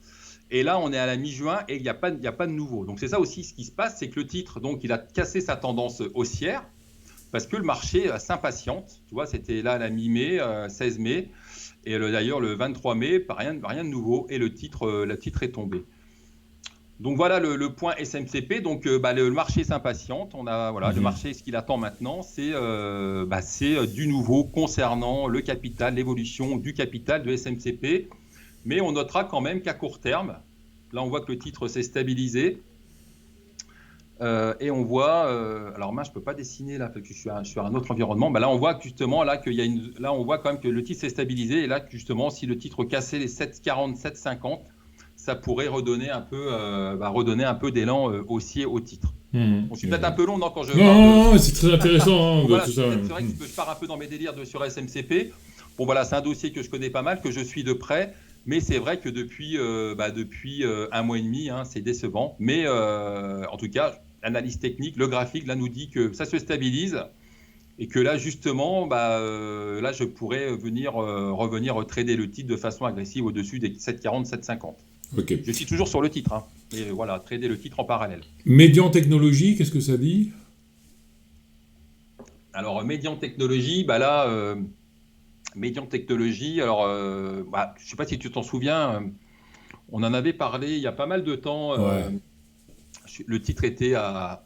Et là, on est à la mi-juin et il n'y a pas de nouveau. Donc, c'est ça aussi ce qui se passe, c'est que le titre, donc, il a cassé sa tendance haussière parce que le marché s'impatiente. Tu vois, c'était là à la mi-mai, 16 mai. Et d'ailleurs, le 23 mai, rien de nouveau. Et le titre est tombé. Donc, voilà le point SMCP. Donc, le marché s'impatiente. Le marché, ce qu'il attend maintenant, c'est du nouveau concernant le capital, l'évolution du capital de SMCP. Mais on notera quand même qu'à court terme, là on voit que le titre s'est stabilisé et on voit, alors moi je peux pas dessiner là parce que je suis à un autre environnement, là on voit justement là on voit quand même que le titre s'est stabilisé et là justement si le titre cassait les 7,40, 7,50, ça pourrait redonner un peu d'élan haussier au titre. Je suis peut-être un peu long quand je parle. Non, c'est très intéressant. Voilà, c'est vrai que je pars un peu dans mes délires sur SMCP. Bon voilà, c'est un dossier que je connais pas mal, que je suis de près. Mais c'est vrai que depuis un mois et demi, c'est décevant. Mais en tout cas, l'analyse technique, le graphique, là, nous dit que ça se stabilise et que là, justement, là, je pourrais revenir trader le titre de façon agressive au-dessus des 7,40, 7,50. Okay. Je suis toujours sur le titre. Et voilà, trader le titre en parallèle. Médian Technologie, qu'est-ce que ça dit ? Alors, Médian Technologie, Médian Technologie, alors, je ne sais pas si tu t'en souviens, on en avait parlé il y a pas mal de temps. Ouais. Le titre était à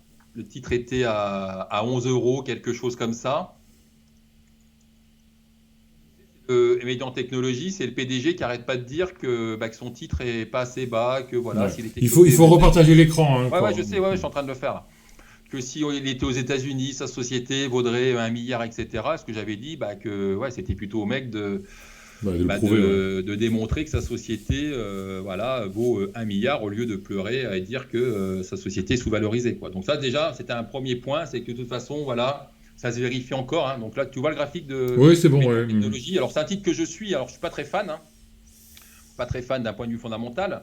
11 €, quelque chose comme ça. Médian Technologie, c'est le PDG qui n'arrête pas de dire que son titre est pas assez bas, que voilà. Ouais. S'il était il faut repartager l'écran. Ouais, je sais, je suis en train de le faire là. Que si il était aux États-Unis, sa société vaudrait 1 milliard, etc. Ce que j'avais dit, que c'était plutôt au mec de démontrer que sa société vaut 1 milliard au lieu de pleurer et dire que sa société est sous-valorisée, quoi. Donc ça déjà, c'était un premier point, c'est que de toute façon, voilà, ça se vérifie encore. Donc là, tu vois le graphique de Technologie. Alors c'est un titre que je suis, alors je suis pas très fan, pas très fan d'un point de vue fondamental.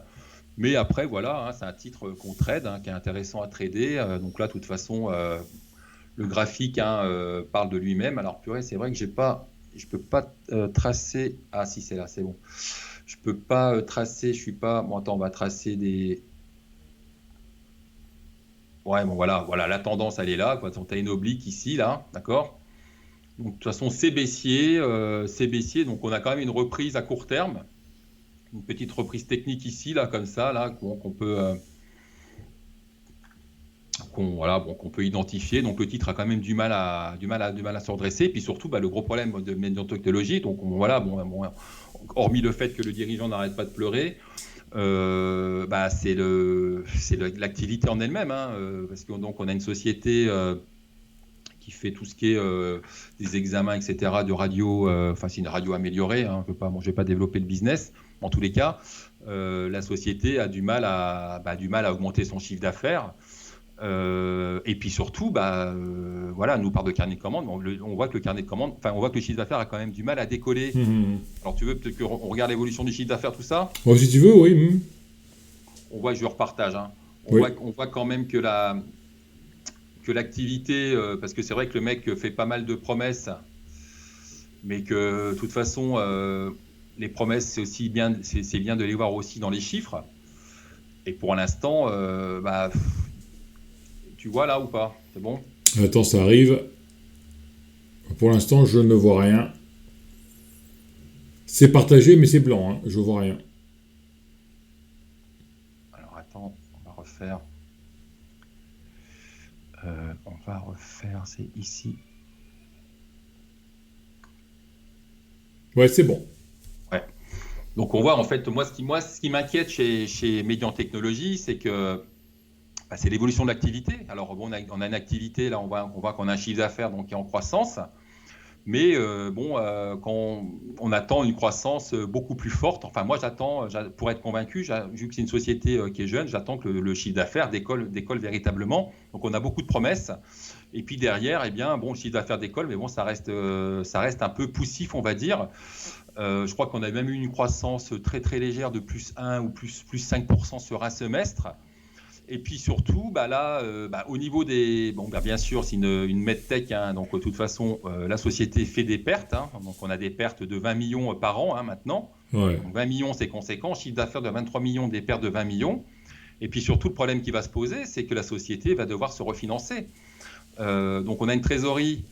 Mais après, voilà, c'est un titre qu'on trade, qui est intéressant à trader. Donc là, de toute façon, le graphique parle de lui-même. Alors, purée, c'est vrai que je ne peux pas tracer. Ah, si, c'est là, c'est bon. Je ne peux pas tracer, je ne suis pas. Bon, attends, on va tracer des. Ouais, bon, voilà, la tendance, elle est là. Tu as une oblique ici, là, d'accord ? Donc, de toute façon, c'est baissier. Donc, on a quand même une reprise à court terme. Une petite reprise technique ici, là, comme ça, là, qu'on peut identifier. Donc le titre a quand même du mal à se redresser. Puis surtout, le gros problème de Médian Technologie, donc hormis le fait que le dirigeant n'arrête pas de pleurer, c'est l'activité en elle-même, parce que donc on a une société qui fait tout ce qui est des examens, etc. de radio. C'est une radio améliorée. Je vais pas développer le business. En tous les cas, la société a du mal à augmenter son chiffre d'affaires. Et puis surtout, nous parle de carnet de commandes. On voit que le carnet de commandes, on voit que le chiffre d'affaires a quand même du mal à décoller. Alors tu veux peut-être qu'on regarde l'évolution du chiffre d'affaires, tout ça ? Si tu veux, oui. On voit, je repartage. Oui. On voit quand même que l'activité, parce que c'est vrai que le mec fait pas mal de promesses, mais que de toute façon, les promesses, c'est aussi bien, c'est bien de les voir aussi dans les chiffres. Et pour l'instant, tu vois là ou pas? C'est bon? Attends, ça arrive. Pour l'instant, je ne vois rien. C'est partagé, mais c'est blanc, hein. Je vois rien. Alors attends, on va refaire. C'est ici. Ouais, c'est bon. Ouais. Donc on voit en fait, moi ce qui m'inquiète chez Médian Technologies, c'est que c'est l'évolution de l'activité. Alors bon, on a une activité, là on voit qu'on a un chiffre d'affaires donc qui est en croissance, mais quand on attend une croissance beaucoup plus forte, enfin moi j'attends, pour être convaincu, vu que c'est une société qui est jeune, j'attends que le chiffre d'affaires décolle véritablement. Donc on a beaucoup de promesses. Et puis derrière, eh bien, bon, le chiffre d'affaires décolle, mais bon, ça reste un peu poussif, on va dire. Je crois qu'on a même eu une croissance très très légère de plus 1 ou plus 5% sur un semestre. Et puis surtout, au niveau des... Bon, bien sûr, c'est une medtech, hein, donc de toute façon, la société fait des pertes. Hein, donc on a des pertes de 20 millions par an maintenant. Ouais. Donc 20 millions, c'est conséquent. Chiffre d'affaires de 23 millions, des pertes de 20 millions. Et puis surtout, le problème qui va se poser, c'est que la société va devoir se refinancer. Donc on a une trésorerie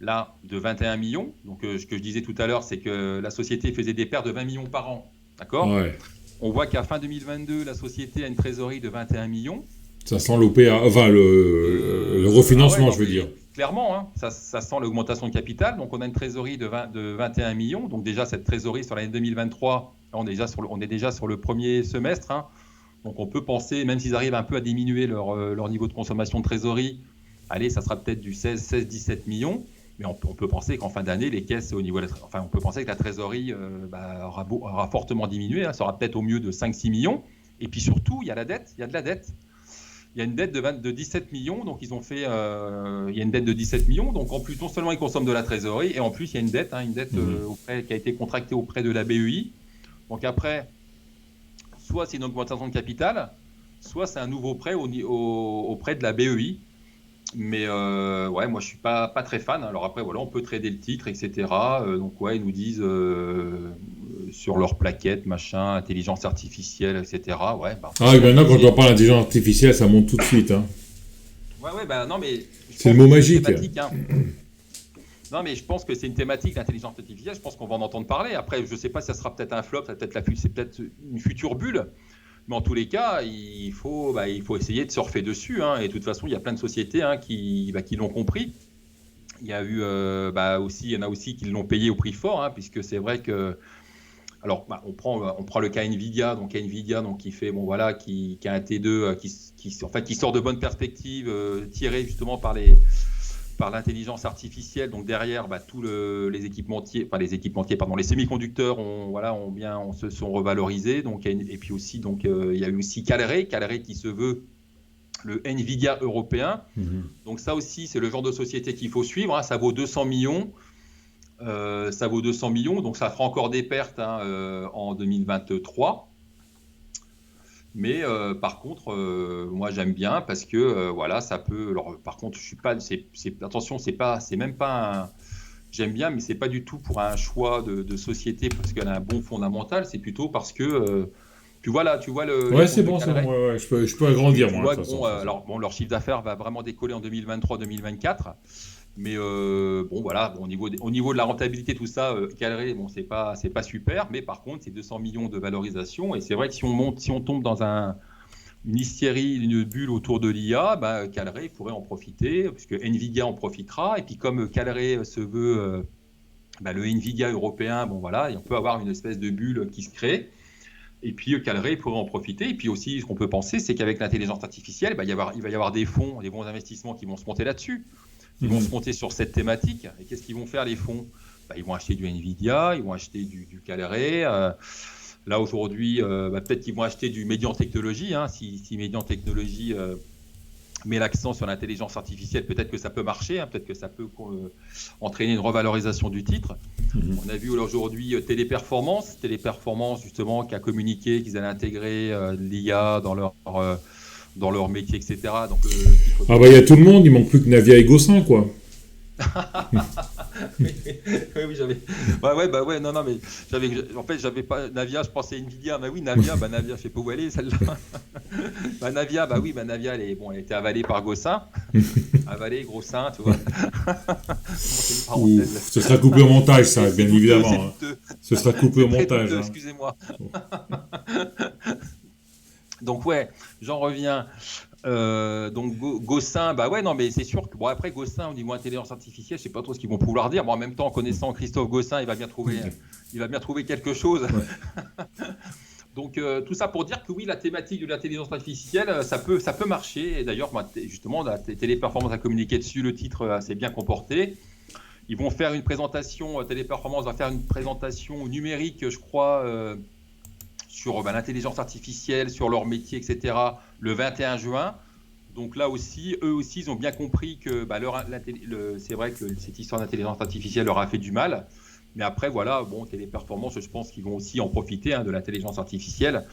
là de 21 millions. Donc ce que je disais tout à l'heure, c'est que la société faisait des pertes de 20 millions par an. D'accord ? Ouais. On voit qu'à fin 2022, la société a une trésorerie de 21 millions. Ça sent l'OPA, enfin le refinancement, je veux dire. Clairement, hein, ça sent l'augmentation de capital. Donc on a une trésorerie de 21 millions. Donc déjà, cette trésorerie sur l'année 2023, on est déjà sur le premier semestre. Hein. Donc on peut penser, même s'ils arrivent un peu à diminuer leur niveau de consommation de trésorerie, allez, ça sera peut-être du 16-17 millions. Mais on peut penser qu'en fin d'année, les caisses au niveau, on peut penser que la trésorerie aura fortement diminué. Hein, ça sera peut-être au mieux de 5-6 millions. Et puis surtout, il y a la dette, il y a de la dette. Il y a une dette de 17 millions, donc il y a une dette de 17 millions. Donc en plus, non seulement ils consomment de la trésorerie, et en plus il y a une dette qui a été contractée auprès de la BEI. Donc après, soit c'est une augmentation de capital, soit c'est un nouveau prêt auprès de la BEI. Mais moi je suis pas très fan. Alors après voilà, on peut trader le titre, etc. Donc ouais, ils nous disent sur leur plaquette, machin, intelligence artificielle, etc. Ouais. Maintenant quand on parle d'intelligence artificielle, ça monte tout de suite. Hein. Non mais c'est le mot magique. Hein. Non mais je pense que c'est une thématique, l'intelligence artificielle. Je pense qu'on va en entendre parler. Après, je sais pas si ça sera peut-être un flop, c'est peut-être une future bulle. Mais en tous les cas, il faut essayer de surfer dessus. Hein. Et de toute façon, il y a plein de sociétés qui l'ont compris. Il y a eu il y en a aussi qui l'ont payé au prix fort, hein, puisque c'est vrai que. Alors, on prend le cas Nvidia, donc qui fait qui a un T2 qui sort de bonnes perspectives tirées justement par l'intelligence artificielle. Donc derrière, tous les équipementiers, les semi-conducteurs se sont revalorisés. Donc, et puis aussi, il y a eu aussi Calray qui se veut le Nvidia européen. Donc ça aussi, c'est le genre de société qu'il faut suivre. Hein. Ça vaut 200 millions. Donc ça fera encore des pertes en 2023. Mais par contre, moi j'aime bien parce que ça peut. Alors par contre, je suis pas. Attention, c'est même pas. J'aime bien, mais c'est pas du tout pour un choix de société parce qu'elle a un bon fondamental. C'est plutôt parce que tu vois le. Ouais, c'est bon, c'est bon. Ouais, je peux agrandir moi. Leur chiffre d'affaires va vraiment décoller en 2023-2024. Mais au niveau de la rentabilité, tout ça, Calray, c'est pas super, mais par contre, c'est 200 millions de valorisation. Et c'est vrai que si on tombe dans une hystérie, une bulle autour de l'IA, Calray pourrait en profiter, puisque Nvidia en profitera. Et puis comme Calray se veut le Nvidia européen, on peut avoir une espèce de bulle qui se crée. Et puis Calray pourrait en profiter. Et puis aussi, ce qu'on peut penser, c'est qu'avec l'intelligence artificielle, il va y avoir des fonds, des bons investissements qui vont se monter là-dessus. Ils vont se monter sur cette thématique. Et qu'est-ce qu'ils vont faire, les fonds ? Ils vont acheter du Nvidia, ils vont acheter du Calray. Là, aujourd'hui, peut-être qu'ils vont acheter du Médian Technologies. Hein, si Médian Technologies met l'accent sur l'intelligence artificielle, peut-être que ça peut marcher. Hein, peut-être que ça peut entraîner une revalorisation du titre. On a vu aujourd'hui Téléperformance, justement, qui a communiqué qu'ils allaient intégrer l'IA dans dans leur métier, etc. Donc, Ah bah il y a tout le monde, il manque plus que Navia et Gossin, quoi. oui, oui, j'avais. Bah ouais, non, mais en fait, j'avais pas Navia, je pensais Nvidia, mais oui, Navia, je sais pas où elle est, celle-là. Navia, Navia, elle était avalée par Gossin, avalée, gros sein, tu vois. C'est une parenthèse. Ouf, ce sera coupé au montage, ça, bien C'est évidemment. Hein. douteux. Ce sera coupé au C'est très montage. douteux, Hein. excusez-moi. Donc ouais, j'en reviens. Donc Gossin, bah ouais, non, mais c'est sûr que bon après Gossin au niveau intelligence artificielle, je sais pas trop ce qu'ils vont pouvoir dire. Bon, en même temps, en connaissant Christophe Gossin, il va bien trouver quelque chose. Ouais. Donc tout ça pour dire que oui, la thématique de l'intelligence artificielle, ça peut marcher. Et d'ailleurs, justement, la Téléperformance a communiqué dessus, le titre s'est bien comporté. Ils vont faire une présentation, Téléperformance va faire une présentation numérique, je crois, sur l'intelligence artificielle, sur leur métier, etc., le 21 juin. Donc là aussi, eux aussi, ils ont bien compris que c'est vrai que cette histoire d'intelligence artificielle leur a fait du mal. Mais après, voilà, bon, Téléperformance, je pense qu'ils vont aussi en profiter de l'intelligence artificielle.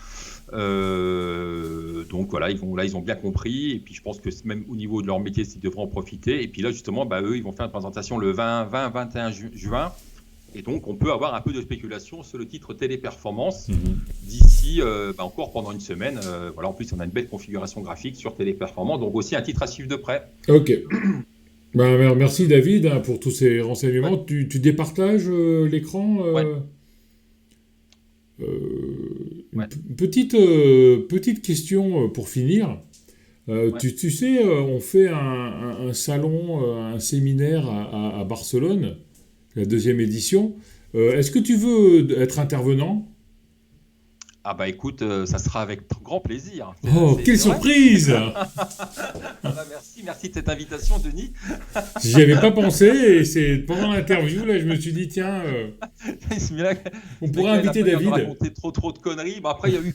Donc voilà, ils ont bien compris. Et puis je pense que même au niveau de leur métier, ils devront en profiter. Et puis là, justement, eux, ils vont faire une présentation le 20-21 juin. Et donc, on peut avoir un peu de spéculation sur le titre Téléperformance d'ici encore pendant une semaine. Voilà, en plus, on a une belle configuration graphique sur Téléperformance. Donc aussi un titre à suivre de près. Ok. Merci David pour tous ces renseignements. Ouais. Tu départages l'écran Ouais. Une Ouais. petite question pour finir. Ouais. Tu sais, on fait un salon, un séminaire à Barcelone, la 2e édition. Est-ce que tu veux être intervenant? Ah bah écoute, ça sera avec grand plaisir. Oh, quelle C'est vrai. surprise! Merci de cette invitation, Denis. J'y avais pas pensé et c'est pendant l'interview là, je me suis dit tiens, on pourrait inviter Il n'a pas l'air de David. raconter trop de conneries. Bon, après, il y a eu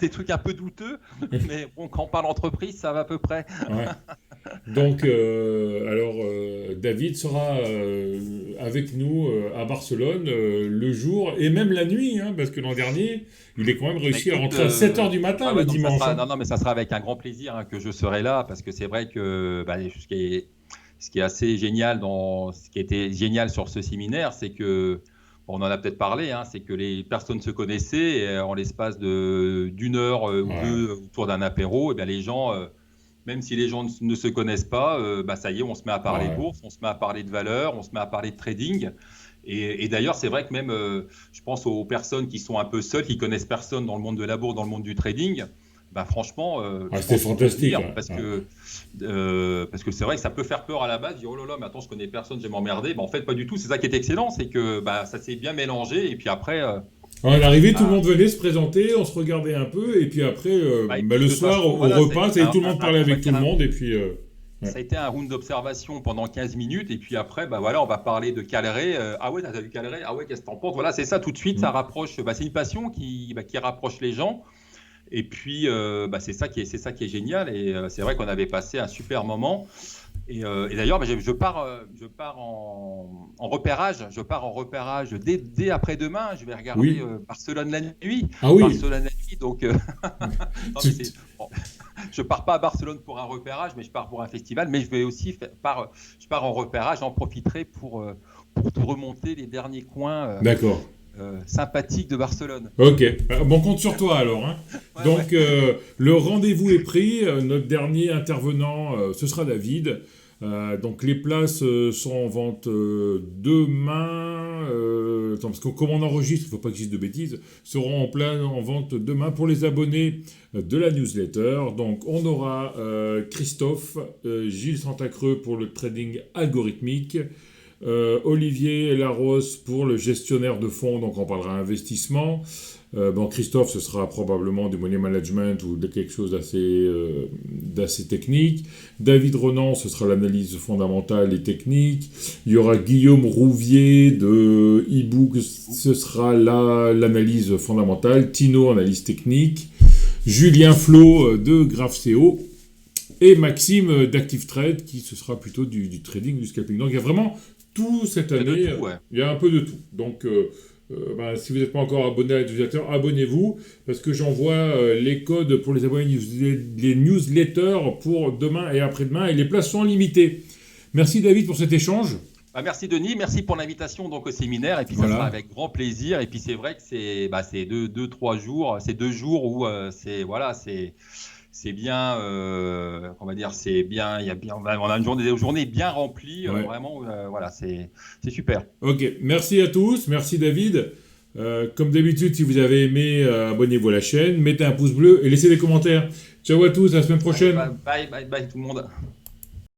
des trucs un peu douteux, mais bon, quand on parle entreprise, ça va à peu près. Ouais. Donc, David sera avec nous à Barcelone le jour et même la nuit, hein, parce que l'an dernier, il est quand même réussi à rentrer à 7h du matin le Donc dimanche. Hein. non, mais ça sera avec un grand plaisir que je serai là, parce que c'est vrai que ce qui est assez génial ce qui était génial sur ce séminaire, c'est que on en a peut-être parlé, c'est que les personnes se connaissaient et, en l'espace d'une heure ou deux autour d'un apéro, et bien les gens, même si les gens ne se connaissent pas, ça y est, on se met à parler bourse, on se met à parler de valeur, on se met à parler de trading. Et d'ailleurs, c'est vrai que même, je pense aux personnes qui sont un peu seules, qui connaissent personne dans le monde de la bourse, dans le monde du trading. Franchement, c'était fantastique. Parce que c'est vrai que ça peut faire peur à la base. Dire, oh là là, mais attends, je connais personne, je vais m'emmerder. En fait, pas du tout. C'est ça qui est excellent, c'est que ça s'est bien mélangé. Et puis après. À l'arrivée, tout le monde venait se présenter, on se regardait un peu, et puis après, le soir, au repas, tout le monde parlait avec tout le monde, et puis. Ça a été un round d'observation pendant 15 minutes, et puis après, on va parler de Caleret. Ah ouais, t'as vu Caleret? Ah ouais, qu'est-ce que t'en penses? Voilà, c'est ça, tout de suite, ça rapproche. C'est une passion qui rapproche les gens. Et puis, c'est ça qui est génial. Et c'est vrai qu'on avait passé un super moment. Et d'ailleurs, je pars en repérage. Je pars en repérage dès après-demain. Je vais regarder Barcelone la nuit. Ah oui. Barcelone la nuit. Donc, je pars pas à Barcelone pour un repérage, mais je pars pour un festival. Mais je vais aussi je pars en repérage. J'en profiterai pour te remonter les derniers coins. D'accord. Sympathique de Barcelone. Ok, bon, compte sur toi alors. Hein. Donc, le rendez-vous est pris. Notre dernier intervenant, ce sera David. Donc, les places sont en vente demain. Parce que comme on enregistre, il ne faut pas que je dise de bêtises, seront en vente demain pour les abonnés de la newsletter. Donc, on aura Christophe, Gilles Santacreux pour le trading algorithmique. Olivier Larosse pour le gestionnaire de fonds, donc on parlera investissement. Christophe, ce sera probablement du money management ou de quelque chose d'assez technique. David Ronan, ce sera l'analyse fondamentale et technique. Il y aura Guillaume Rouvier de eBook, ce sera l'analyse fondamentale. Tino, analyse technique. Julien Flo de GraphCO. Et Maxime d'Active Trade, qui ce sera plutôt du trading, du scalping. Donc il y a vraiment tout cette année, il y a un peu de tout. Donc si vous n'êtes pas encore abonné à la newsletter, abonnez-vous, parce que j'envoie les codes pour les abonnés les newsletters pour demain et après-demain, et les places sont limitées. Merci David pour cet échange. Merci Denis, merci pour l'invitation donc au séminaire, et puis ça sera avec grand plaisir. Et puis c'est vrai que c'est 2-3 jours, c'est 2 jours où c'est bien, on va dire, c'est bien, on a une journée bien remplie, vraiment, voilà, c'est super. Ok, merci à tous, merci David. Comme d'habitude, si vous avez aimé, abonnez-vous à la chaîne, mettez un pouce bleu et laissez des commentaires. Ciao à tous, à la semaine prochaine. Bye tout le monde.